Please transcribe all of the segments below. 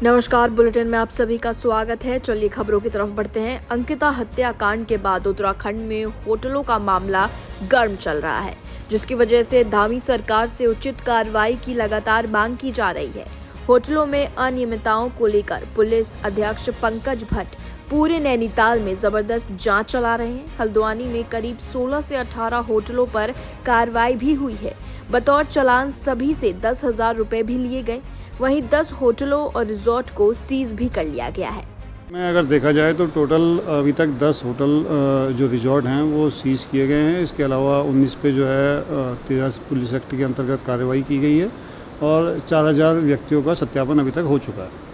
नमस्कार, बुलेटिन में आप सभी का स्वागत है। चलिए खबरों की तरफ बढ़ते हैं। अंकिता हत्याकांड के बाद उत्तराखंड में होटलों का मामला गर्म चल रहा है, जिसकी वजह से धामी सरकार से उचित कार्रवाई की लगातार मांग की जा रही है। होटलों में अनियमितताओं को लेकर पुलिस अध्यक्ष पंकज भट्ट पूरे नैनीताल में जबरदस्त जांच चला रहे हैं। हल्द्वानी में करीब 16 से 18 होटलों पर कार्रवाई भी हुई है। बतौर चालान सभी से 10,000 रुपए भी लिए गए। वहीं 10 होटलों और रिजॉर्ट को सीज भी कर लिया गया है। में अगर देखा जाए तो टोटल अभी तक 10 होटल जो रिजॉर्ट हैं वो सीज़ किए गए हैं। इसके अलावा 19 पे जो है 13 पुलिस एक्ट के अंतर्गत कार्रवाई की गई है और 4,000 व्यक्तियों का सत्यापन अभी तक हो चुका है।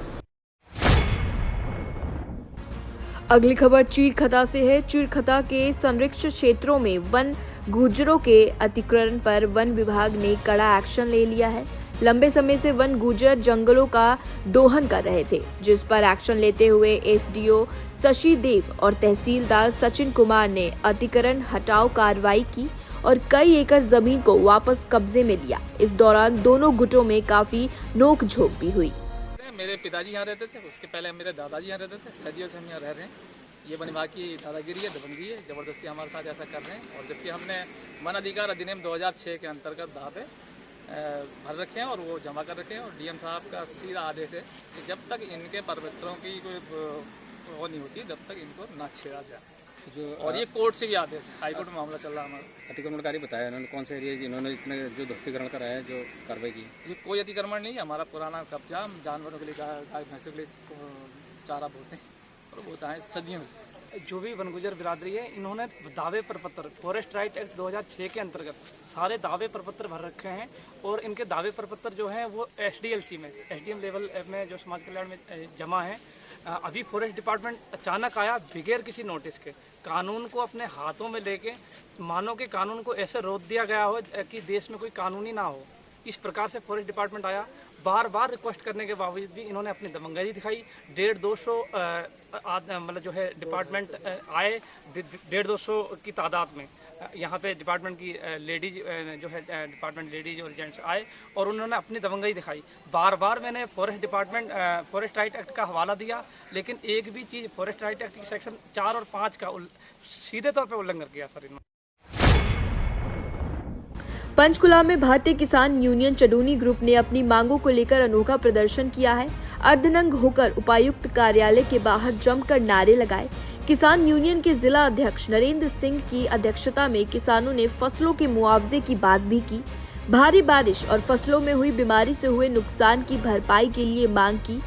अगली खबर चीरखता से है। चीरखता के संरक्षित क्षेत्रों में वन गुजरों के अतिक्रमण पर वन विभाग ने कड़ा एक्शन ले लिया है। लंबे समय से वन गुजर जंगलों का दोहन कर रहे थे, जिस पर एक्शन लेते हुए एसडीओ शशि देव और तहसीलदार सचिन कुमार ने अतिक्रमण हटाओ कार्रवाई की और कई एकड़ जमीन को वापस कब्जे में लिया। इस दौरान दोनों गुटों में काफी नोक-झोंक भी हुई। मेरे पिताजी यहाँ रहते थे, उसके पहले मेरे दादाजी यहाँ रहते थे। सदियों से हम यहाँ रह रहे हैं। ये वन विभाग की दादागिरी है, दबंगी है, ज़बरदस्ती हमारे साथ ऐसा कर रहे हैं। और जबकि हमने वन अधिकार अधिनियम 2006 के अंतर्गत दावे भर रखे हैं और वो जमा कर रखे हैं। और डीएम साहब का सीधा आदेश है कि जब तक इनके परमिटरों की कोई वो नहीं होती, जब तक इनको ना छेड़ा जाए। और ये कोर्ट से भी आदेश है, हाईकोर्ट में मामला चल रहा है हमारा। अतिक्रमणकारी बताया उन्होंने कौन से एरिया जिन्होंने इतने जो ध्वस्तीकरण कराया है, जो कार्रवाई की? ये कोई अतिक्रमण नहीं है, हमारा पुराना कब्जा। हम जानवरों के लिए गाय भैंसों के लिए चारा बोते हैं और वो होता है सदियों से। जो भी वनगुजर बिरादरी है, इन्होंने दावे प्रपत्र फॉरेस्ट राइट एक्ट 2006 के अंतर्गत सारे दावे प्रपत्र भर रखे हैं। और इनके दावे प्रपत्र जो हैं वो एसडीएलसी में, एसडीएम लेवल में जो समाज कल्याण में जमा है। अभी फॉरेस्ट डिपार्टमेंट अचानक आया बगैर किसी नोटिस के, कानून को अपने हाथों में लेके, मानो कि कानून को ऐसे रोक दिया गया हो कि देश में कोई कानून ही ना हो। इस प्रकार से फॉरेस्ट डिपार्टमेंट आया। बार बार रिक्वेस्ट करने के बावजूद भी इन्होंने अपनी दबंगई दिखाई। 150-200 मतलब जो है डिपार्टमेंट आए, 150-200 की तादाद में यहाँ पे डिपार्टमेंट की लेडीज जो है डिपार्टमेंट लेडीज और जेंट्स आए और उन्होंने अपनी दबंगई दिखाई। बार बार मैंने forest department forest right act का हवाला दिया, लेकिन एक भी चीज़ फॉरेस्ट राइट एक्ट की सेक्शन 4 और 5 का सीधे तौर पर उल्लंघन किया सर इन्होंने। पंचकुला में भारतीय किसान यूनियन चडूनी ग्रुप ने अपनी मांगों को लेकर अनोखा प्रदर्शन किया है। अर्धनंग होकर उपायुक्त कार्यालय के बाहर जमकर नारे लगाए। किसान यूनियन के जिला अध्यक्ष नरेंद्र सिंह की अध्यक्षता में किसानों ने फसलों के मुआवजे की बात भी की। भारी बारिश और फसलों में हुई बीमारी से हुए नुकसान की भरपाई के लिए मांग की।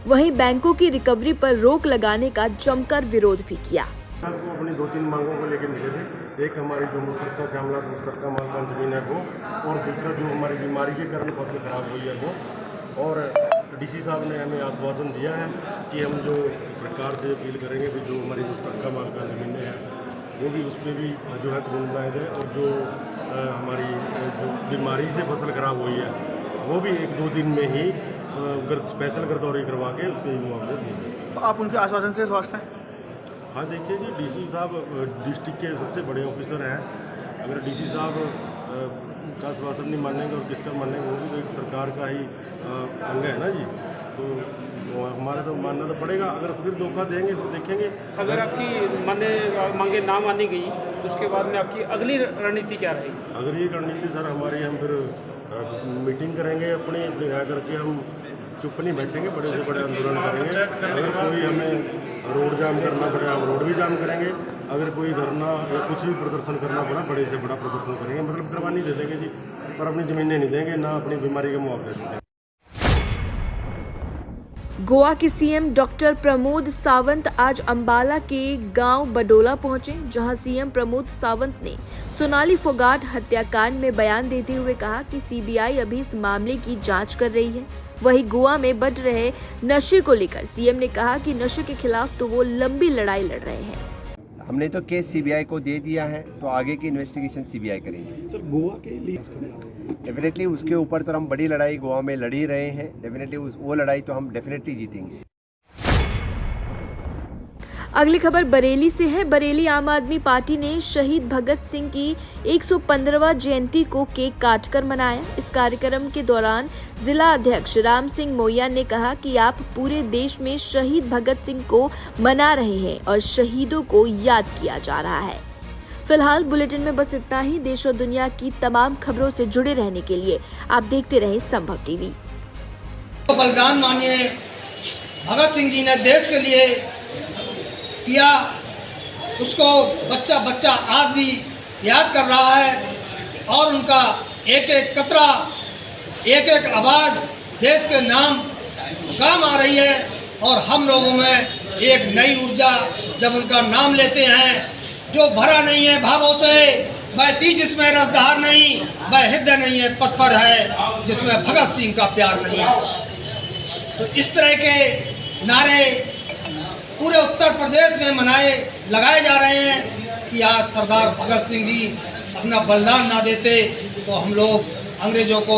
वहीं बैंकों की रिकवरी पर रोक लगाने का जमकर विरोध भी किया। को अपनी 2-3 मांगों को लेकर मिले थे। एक हमारी जो मुश्तरका श्यामला मुश्तरका मालकान जमीन है वो, और दूसरा जो हमारी बीमारी के कारण फसल खराब हुई है वो। और डीसी साहब ने हमें आश्वासन दिया है कि हम जो सरकार से अपील करेंगे कि जो हमारी मुश्तरका मालकान ज़मीनें हैं वो भी उस पर भी जो है कानून बनाया जाए। और जो हमारी जो बीमारी से फसल खराब हुई है वो भी 1-2 दिन में ही स्पेशल गिरदौरी करवा के उस पर मुआवजा दिए जाए। तो आप उनके आश्वासन से स्वस्थ हैं? हाँ, देखिए जी, डीसी साहब डिस्ट्रिक्ट के सबसे बड़े ऑफिसर हैं। अगर डीसी साहब का आश्वासन नहीं मानेंगे और किसका मानेंगे, वो भी तो एक सरकार का ही अंग है ना जी। तो हमारा तो मानना तो पड़ेगा। अगर फिर धोखा देंगे तो देखेंगे। अगर आपकी मांगे ना मानी गई तो उसके बाद में आपकी अगली रणनीति क्या रहेगी? अगर ये रणनीति सर हमारी, हम फिर मीटिंग करेंगे अपनी राय करके, हम चुप नहीं बैठेंगे, बड़े से बड़े आंदोलन करेंगे। अगर कोई हमें रोड जाम करना पड़े, हम रोड भी जाम करेंगे। अगर कोई धरना या कुछ भी प्रदर्शन करना पड़ा, बड़े से बड़ा प्रदर्शन करेंगे। मतलब करवा नहीं दे देंगे जी, पर अपनी ज़मीनें नहीं देंगे, ना अपनी बीमारी के मुआवजे देंगे। गोवा के सीएम डॉक्टर प्रमोद सावंत आज अंबाला के गांव बडोला पहुंचे, जहां सीएम प्रमोद सावंत ने सोनाली फोगाट हत्याकांड में बयान देते हुए कहा कि सीबीआई अभी इस मामले की जांच कर रही है। वहीं गोवा में बढ़ रहे नशे को लेकर सीएम ने कहा कि नशे के खिलाफ तो वो लंबी लड़ाई लड़ रहे हैं। हमने तो केस सीबीआई को दे दिया है, तो आगे की इन्वेस्टिगेशन सीबीआई करेंगे। सर, गोवा के लिए डेफिनेटली उसके ऊपर तो हम बड़ी लड़ाई गोवा में लड़ ही रहे हैं। डेफिनेटली वो लड़ाई तो हम डेफिनेटली जीतेंगे। अगली खबर बरेली से है। बरेली आम आदमी पार्टी ने शहीद भगत सिंह की 115वां जयंती को केक काटकर मनाया। इस कार्यक्रम के दौरान जिला अध्यक्ष राम सिंह मोया ने कहा कि आप पूरे देश में शहीद भगत सिंह को मना रहे हैं और शहीदों को याद किया जा रहा है। फिलहाल बुलेटिन में बस इतना ही। देश और दुनिया की तमाम खबरों से जुड़े रहने के लिए आप देखते रहे संभव टीवी। बलिदान मानिए भगत सिंह जी ने देश के लिए किया, उसको बच्चा बच्चा आज भी याद कर रहा है और उनका एक एक कतरा, एक एक आवाज़ देश के नाम काम आ रही है। और हम लोगों में एक नई ऊर्जा जब उनका नाम लेते हैं, जो भरा नहीं है भावों से, बहती जिसमें रसधार नहीं, वह हृदय नहीं है पत्थर है जिसमें भगत सिंह का प्यार नहीं है। तो इस तरह के नारे पूरे उत्तर प्रदेश में लगाए जा रहे हैं कि आज सरदार भगत सिंह जी अपना बलिदान ना देते तो हम लोग अंग्रेज़ों को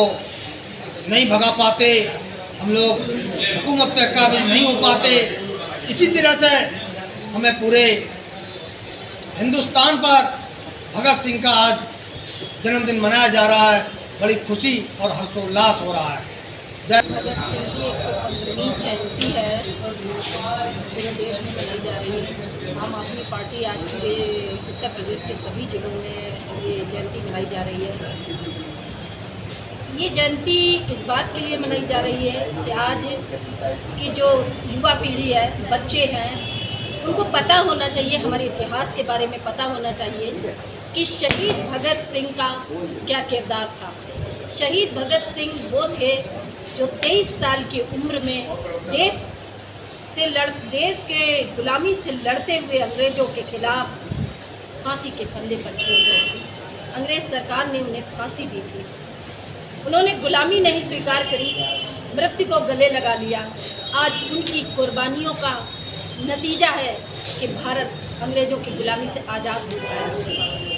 नहीं भगा पाते, हम लोग हुकूमत पे काबिज नहीं हो पाते। इसी तरह से हमें पूरे हिंदुस्तान पर भगत सिंह का आज जन्मदिन मनाया जा रहा है। बड़ी खुशी और हर्षोल्लास हो रहा है। भगत सिंह की 115वीं जयंती है, पूरे देश में मनाई जा रही है। आम आदमी पार्टी आज पूरे उत्तर प्रदेश के सभी जिलों में ये जयंती मनाई जा रही है। ये जयंती इस बात के लिए मनाई जा रही है कि आज की जो युवा पीढ़ी है, बच्चे हैं, उनको पता होना चाहिए, हमारे इतिहास के बारे में पता होना चाहिए कि शहीद भगत सिंह का क्या किरदार था। शहीद भगत सिंह वो थे जो 23 साल की उम्र में देश के गुलामी से लड़ते हुए अंग्रेज़ों के खिलाफ फांसी के फंदे पर चढ़ गए। अंग्रेज़ सरकार ने उन्हें फांसी दी थी। उन्होंने गुलामी नहीं स्वीकार करी, मृत्यु को गले लगा लिया। आज उनकी कुर्बानियों का नतीजा है कि भारत अंग्रेज़ों की गुलामी से आज़ाद हो गया है।